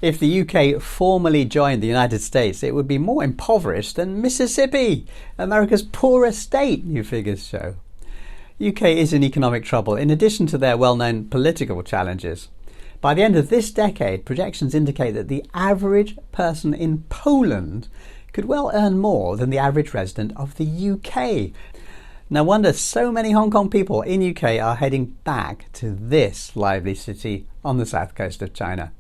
If the UK formally joined the United States, it would be more impoverished than Mississippi, America's poorest state, new figures show. UK is in economic trouble, in addition to their well-known political challenges. By the end of this decade, projections indicate that the average person in Poland could well earn more than the average resident of the UK. No wonder so many Hong Kong people in UK are heading back to this lively city on the south coast of China.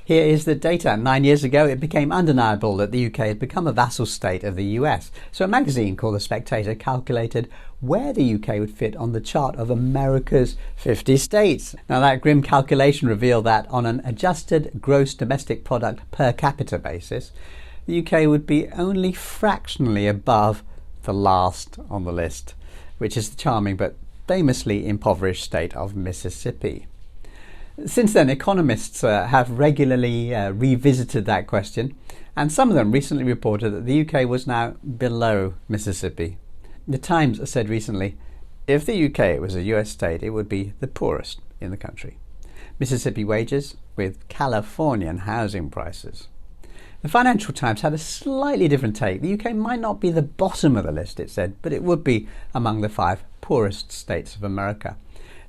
Here is the data. 9 years ago, it became undeniable that the UK had become a vassal state of the US. So a magazine called The Spectator calculated where the UK would fit on the chart of America's 50 states. Now, that grim calculation revealed that on an adjusted gross domestic product per capita basis, the UK would be only fractionally above the last on the list, which is the charming but famously impoverished state of Mississippi. Since then, economists have regularly revisited that question, and some of them recently reported that the UK was now below Mississippi. The Times said recently, if the UK was a US state, it would be the poorest in the country. Mississippi wages with Californian housing prices. The Financial Times had a slightly different take. The UK might not be the bottom of the list, it said, but it would be among the 5 poorest states of America.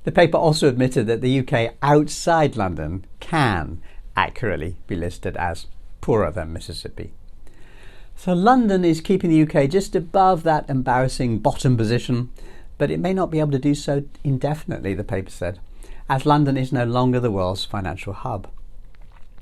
The paper also admitted that the UK outside London can accurately be listed as poorer than Mississippi. So London is keeping the UK just above that embarrassing bottom position, but it may not be able to do so indefinitely, the paper said, as London is no longer the world's financial hub.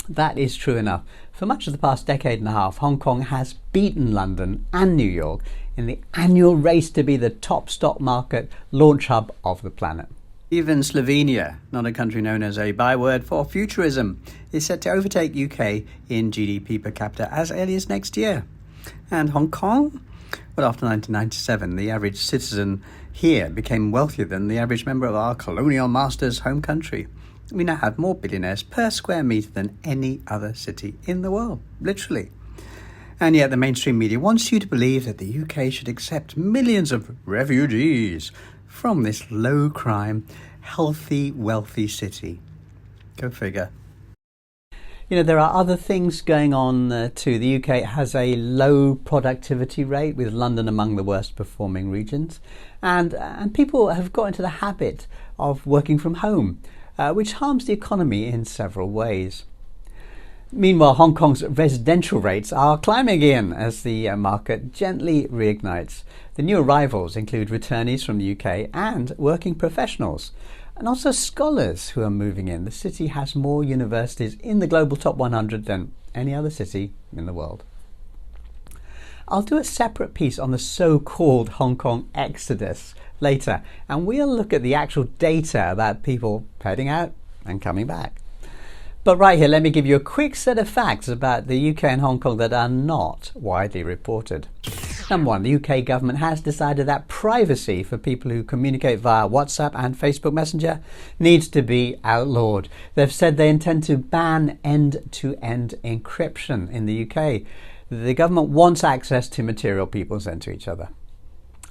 That is true enough. For much of the past decade and a half, Hong Kong has beaten London and New York in the annual race to be the top stock market launch hub of the planet. Even Slovenia, not a country known as a byword for futurism, is set to overtake UK in GDP per capita as early as next year. And Hong Kong? Well, after 1997, the average citizen here became wealthier than the average member of our colonial master's home country. We now have more billionaires per square metre than any other city in the world, literally. And yet the mainstream media wants you to believe that the UK should accept millions of refugees from this low-crime, healthy, wealthy city. Go figure. You know, there are other things going on too. The UK has a low productivity rate, with London among the worst performing regions. And people have got into the habit of working from home, which harms the economy in several ways. Meanwhile, Hong Kong's residential rates are climbing again as the market gently reignites. The new arrivals include returnees from the UK and working professionals, and also scholars who are moving in. The city has more universities in the global top 100 than any other city in the world. I'll do a separate piece on the so-called Hong Kong exodus later, and we'll look at the actual data about people heading out and coming back. But right here, let me give you a quick set of facts about the UK and Hong Kong that are not widely reported. Number one, the UK government has decided that privacy for people who communicate via WhatsApp and Facebook Messenger needs to be outlawed. They've said they intend to ban end-to-end encryption in the UK. The government wants access to material people sent to each other.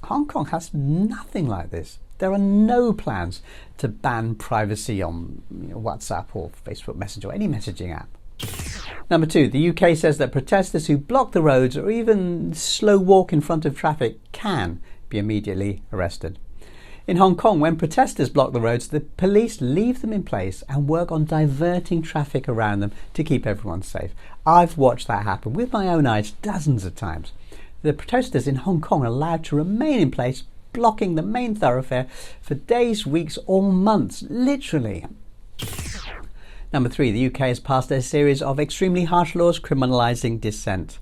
Hong Kong has nothing like this. There are no plans to ban privacy on WhatsApp or Facebook Messenger or any messaging app. Number two, the UK says that protesters who block the roads or even slow walk in front of traffic can be immediately arrested. In Hong Kong, when protesters block the roads, the police leave them in place and work on diverting traffic around them to keep everyone safe. I've watched that happen with my own eyes dozens of times. The protesters in Hong Kong are allowed to remain in place, blocking the main thoroughfare for days, weeks or months, literally. Number three, the UK has passed a series of extremely harsh laws criminalising dissent.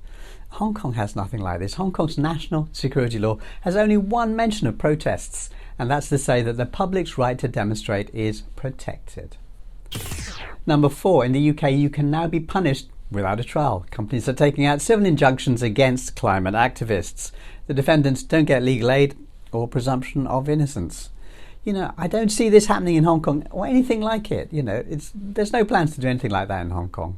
Hong Kong has nothing like this. Hong Kong's national security law has only one mention of protests, and that's to say that the public's right to demonstrate is protected. Number four, in the UK you can now be punished without a trial. Companies are taking out civil injunctions against climate activists. The defendants don't get legal aid or presumption of innocence. I don't see this happening in Hong Kong or anything like it. There's no plans to do anything like that in Hong Kong.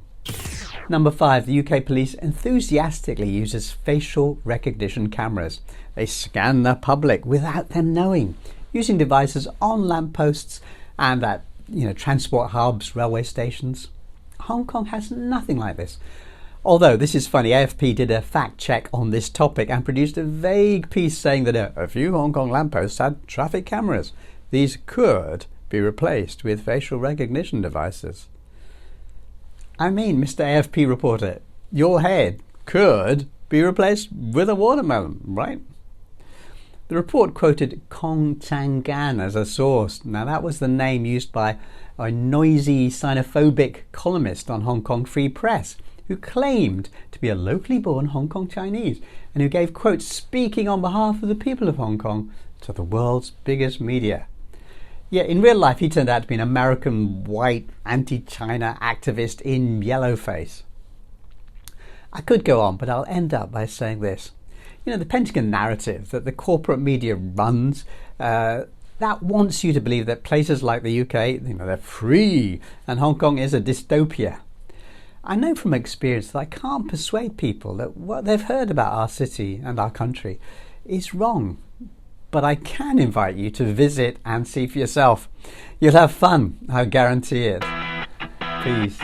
Number 5, the UK police enthusiastically uses facial recognition cameras. They scan the public without them knowing, using devices on lampposts and at transport hubs, railway stations. Hong Kong has nothing like this. Although, this is funny, AFP did a fact check on this topic and produced a vague piece saying that a few Hong Kong lampposts had traffic cameras. These could be replaced with facial recognition devices. I mean, Mr. AFP reporter, your head could be replaced with a watermelon, right? The report quoted Kong Chang-gan as a source. Now, that was the name used by a noisy, xenophobic columnist on Hong Kong Free Press, who claimed to be a locally born Hong Kong Chinese and who gave quotes speaking on behalf of the people of Hong Kong to the world's biggest media. Yet in real life, he turned out to be an American white anti-China activist in yellowface. I could go on, but I'll end up by saying this. The Pentagon narrative that the corporate media runs, that wants you to believe that places like the UK, they're free and Hong Kong is a dystopia. I know from experience that I can't persuade people that what they've heard about our city and our country is wrong. But I can invite you to visit and see for yourself. You'll have fun, I guarantee it. Peace.